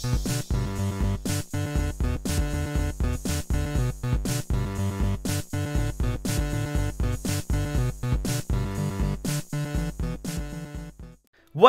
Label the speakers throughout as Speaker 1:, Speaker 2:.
Speaker 1: What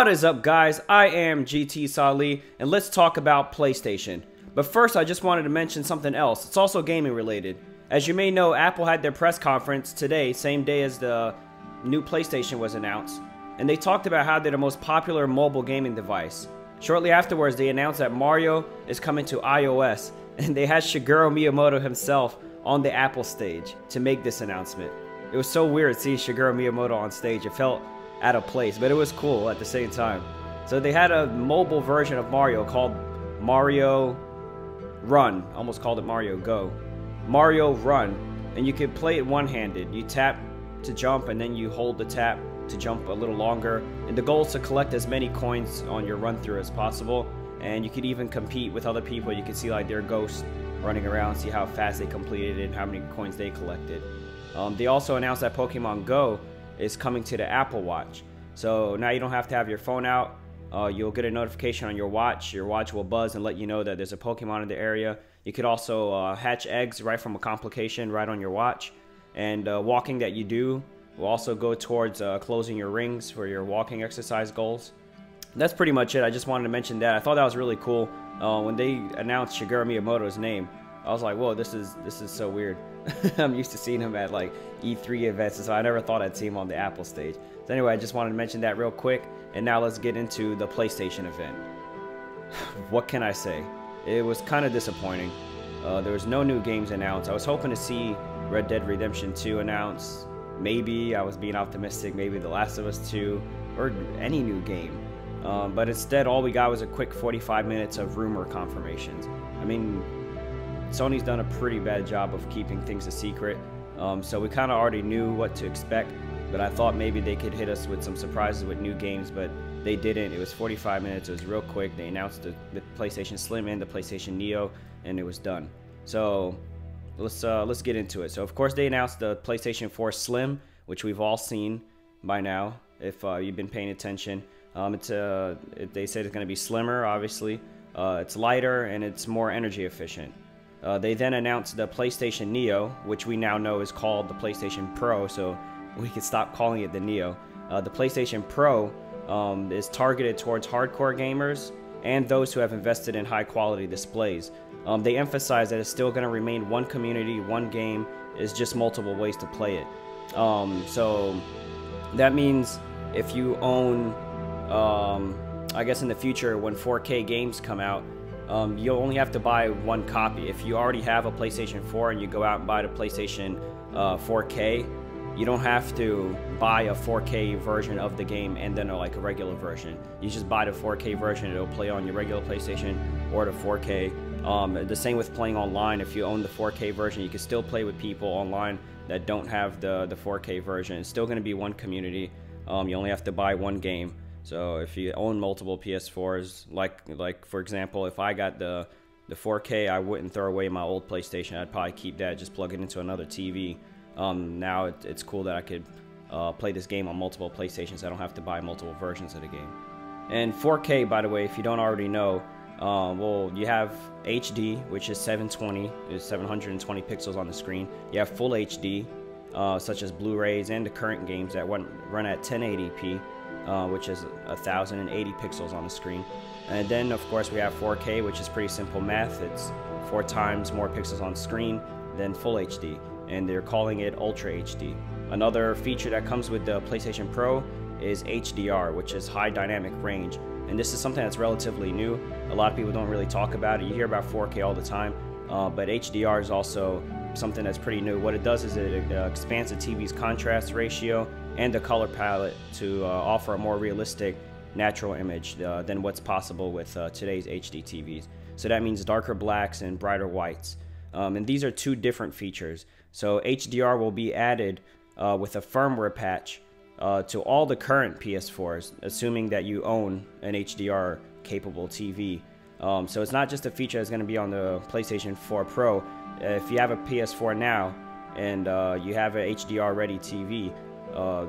Speaker 1: is up, guys? I am GT Sali, and let's talk about PlayStation. But first, I just wanted to mention something else. It's also gaming related. As you may know, Apple had their press conference today, same day as the new PlayStation was announced, and they talked about how they're the most popular mobile gaming device. Shortly afterwards, they announced that Mario is coming to iOS, and they had Shigeru Miyamoto himself on the Apple stage to make this announcement. It was so weird seeing Shigeru Miyamoto on stage. It felt out of place, but it was cool at the same time. So they had a mobile version of Mario called Mario Run. Almost called it Mario Go. Mario Run, and you could play it one-handed. You tap to jump, and then you hold the tap to jump a little longer. And the goal is to collect as many coins on your run-through as possible. And you could even compete with other people. You could see like their ghosts running around, see how fast they completed it and how many coins they collected. They also announced that Pokemon Go is coming to the Apple Watch. So now you don't have to have your phone out. You'll get a notification on your watch. Your watch will buzz and let you know that there's a Pokemon in the area. You could also hatch eggs right from a complication right on your watch. And walking that you do will also go towards closing your rings for your walking exercise goals. That's pretty much it. I just wanted to mention that. I thought that was really cool. When they announced Shigeru Miyamoto's name, I was like, whoa, this is so weird. I'm used to seeing him at like E3 events, so I never thought I'd see him on the Apple stage. So anyway, I just wanted to mention that real quick, and now let's get into the PlayStation event. What can I say? It was kind of disappointing. There was no new games announced. I was hoping to see Red Dead Redemption 2 announced. Maybe, I was being optimistic, maybe The Last of Us 2, or any new game. But instead, all we got was a quick 45 minutes of rumor confirmations. I mean, Sony's done a pretty bad job of keeping things a secret, so we kind of already knew what to expect, but I thought maybe they could hit us with some surprises with new games, but they didn't. It was 45 minutes, it was real quick. They announced the PlayStation Slim and the PlayStation Neo, and it was done. So let's get into it. So of course they announced the PlayStation 4 Slim, which we've all seen by now if you've been paying attention. They said it's going to be slimmer, obviously. It's lighter and it's more energy efficient. They then announced the PlayStation Neo, which we now know is called the PlayStation Pro, so we can stop calling it the Neo. The PlayStation Pro is targeted towards hardcore gamers and those who have invested in high-quality displays. They emphasize that it's still going to remain one community, one game, is just multiple ways to play it. So that means if you own, I guess in the future when 4K games come out, you'll only have to buy one copy. If you already have a PlayStation 4 and you go out and buy the PlayStation 4K, you don't have to buy a 4K version of the game and then like a regular version. You just buy the 4K version, it'll play on your regular PlayStation or the 4K. The same with playing online. If you own the 4K version, you can still play with people online that don't have the 4K version. It's still going to be one community. You only have to buy one game. So if you own multiple PS4s, like for example, if I got the 4K, I wouldn't throw away my old PlayStation. I'd probably keep that, just plug it into another TV. Now it's cool that I could play this game on multiple PlayStations. I don't have to buy multiple versions of the game. And 4K, by the way, if you don't already know, well, you have HD, which is 720, is 720 pixels on the screen. You have full HD, such as Blu-rays and the current games that run at 1080p. Which is 1080 pixels on the screen. And then of course we have 4K, which is pretty simple math. It's 4 times more pixels on screen than full HD, and they're calling it Ultra HD. Another feature that comes with the PlayStation Pro is HDR, which is high dynamic range, and this is something that's relatively new. A lot of people don't really talk about it. You hear about 4K all the time, but HDR is also something that's pretty new. What it does is it expands the TV's contrast ratio and the color palette to offer a more realistic natural image than what's possible with today's HD TVs. So that means darker blacks and brighter whites. And these are two different features. So HDR will be added with a firmware patch to all the current PS4s, assuming that you own an HDR capable TV. So it's not just a feature that's going to be on the PlayStation 4 Pro. If you have a PS4 now and you have a HDR ready TV,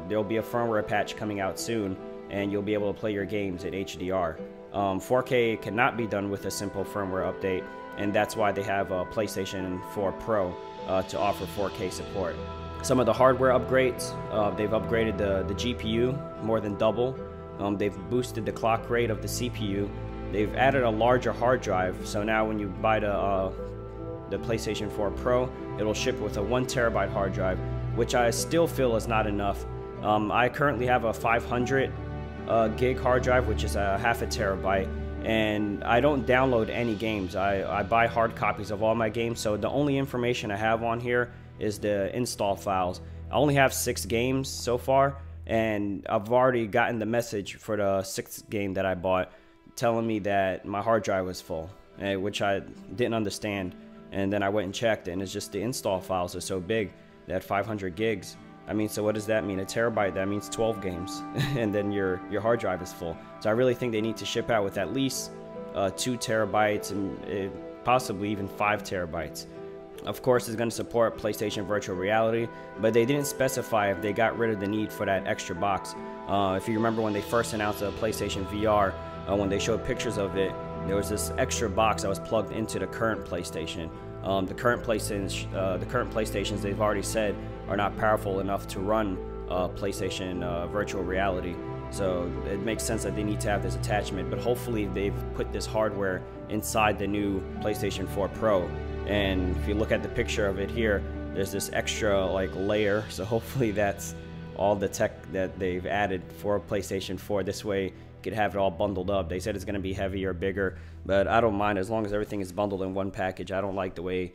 Speaker 1: there'll be a firmware patch coming out soon, and you'll be able to play your games at HDR. 4K cannot be done with a simple firmware update, and that's why they have a PlayStation 4 Pro to offer 4K support. Some of the hardware upgrades, they've upgraded the GPU more than double. They've boosted the clock rate of the CPU. They've added a larger hard drive, so now when you buy the PlayStation 4 Pro, it'll ship with a 1 terabyte hard drive, which I still feel is not enough. I currently have a 500 gig hard drive, which is a half a terabyte, and I don't download any games. I buy hard copies of all my games, so the only information I have on here is the install files. I only have 6 games so far, and I've already gotten the message for the 6th game that I bought telling me that my hard drive was full, which I didn't understand. And then I went and checked, and it's just the install files are so big that 500 gigs. I mean, so what does that mean? A terabyte, that means 12 games, and then your hard drive is full. So I really think they need to ship out with at least 2 terabytes and possibly even 5 terabytes. Of course, it's going to support PlayStation Virtual Reality, but they didn't specify if they got rid of the need for that extra box. If you remember when they first announced a PlayStation VR, when they showed pictures of it, there was this extra box that was plugged into the current PlayStation. The current PlayStations, they've already said, are not powerful enough to run PlayStation Virtual Reality. So it makes sense that they need to have this attachment, but hopefully they've put this hardware inside the new PlayStation 4 Pro. And if you look at the picture of it here, there's this extra layer, so hopefully that's all the tech that they've added for PlayStation 4. This way you could have it all bundled up. They said it's going to be heavier, bigger, but I don't mind as long as everything is bundled in one package. I don't like the way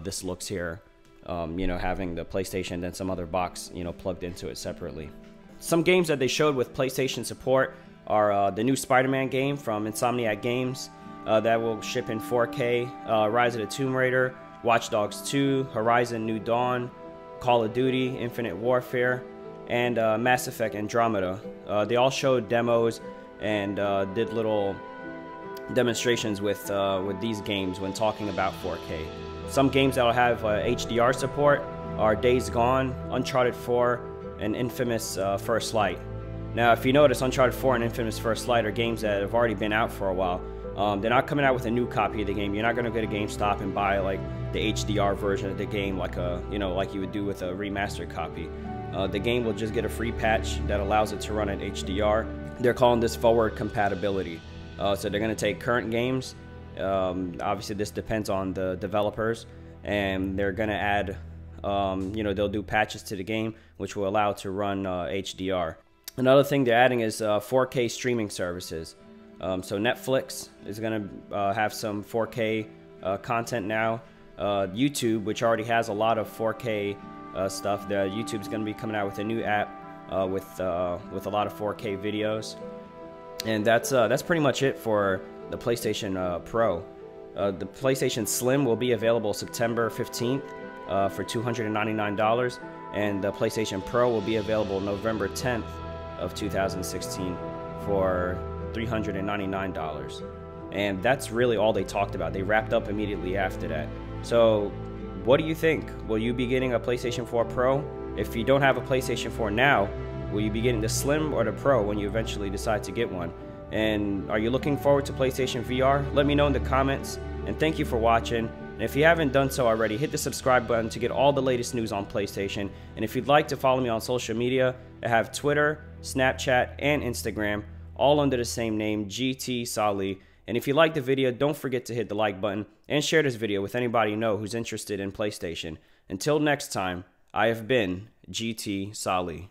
Speaker 1: this looks here, having the PlayStation and then some other box plugged into it separately. Some games that they showed with PlayStation support are the new Spider-Man game from Insomniac Games. That will ship in 4K, Rise of the Tomb Raider, Watch Dogs 2, Horizon New Dawn, Call of Duty, Infinite Warfare, and Mass Effect Andromeda. They all showed demos and did little demonstrations with these games when talking about 4K. Some games that will have HDR support are Days Gone, Uncharted 4, and Infamous First Light. Now, if you notice, Uncharted 4 and Infamous First Light are games that have already been out for a while. They're not coming out with a new copy of the game. You're not going to go to GameStop and buy the HDR version of the game like you would do with a remastered copy. The game will just get a free patch that allows it to run at HDR. They're calling this forward compatibility. So they're going to take current games. Obviously, this depends on the developers, and they're going to add, they'll do patches to the game which will allow it to run HDR. Another thing they're adding is 4K streaming services. So Netflix is going to have some 4K content now. YouTube, which already has a lot of 4K stuff, YouTube's going to be coming out with a new app with a lot of 4K videos. And that's pretty much it for the PlayStation Pro. The PlayStation Slim will be available September 15th for $299, and the PlayStation Pro will be available November 10th of 2016 for $399. And that's really all they talked about. They wrapped up immediately after that. So what do you think? Will you be getting a PlayStation 4 Pro? If you don't have a PlayStation 4 now, will you be getting the Slim or the Pro when you eventually decide to get one? And are you looking forward to PlayStation VR? Let me know in the comments, and thank you for watching. And if you haven't done so already, hit the subscribe button to get all the latest news on PlayStation. And if you'd like to follow me on social media, I have Twitter, Snapchat, and Instagram, all under the same name, GT Sali. And if you liked the video, don't forget to hit the like button and share this video with anybody you know who's interested in PlayStation. Until next time, I have been GT Sali.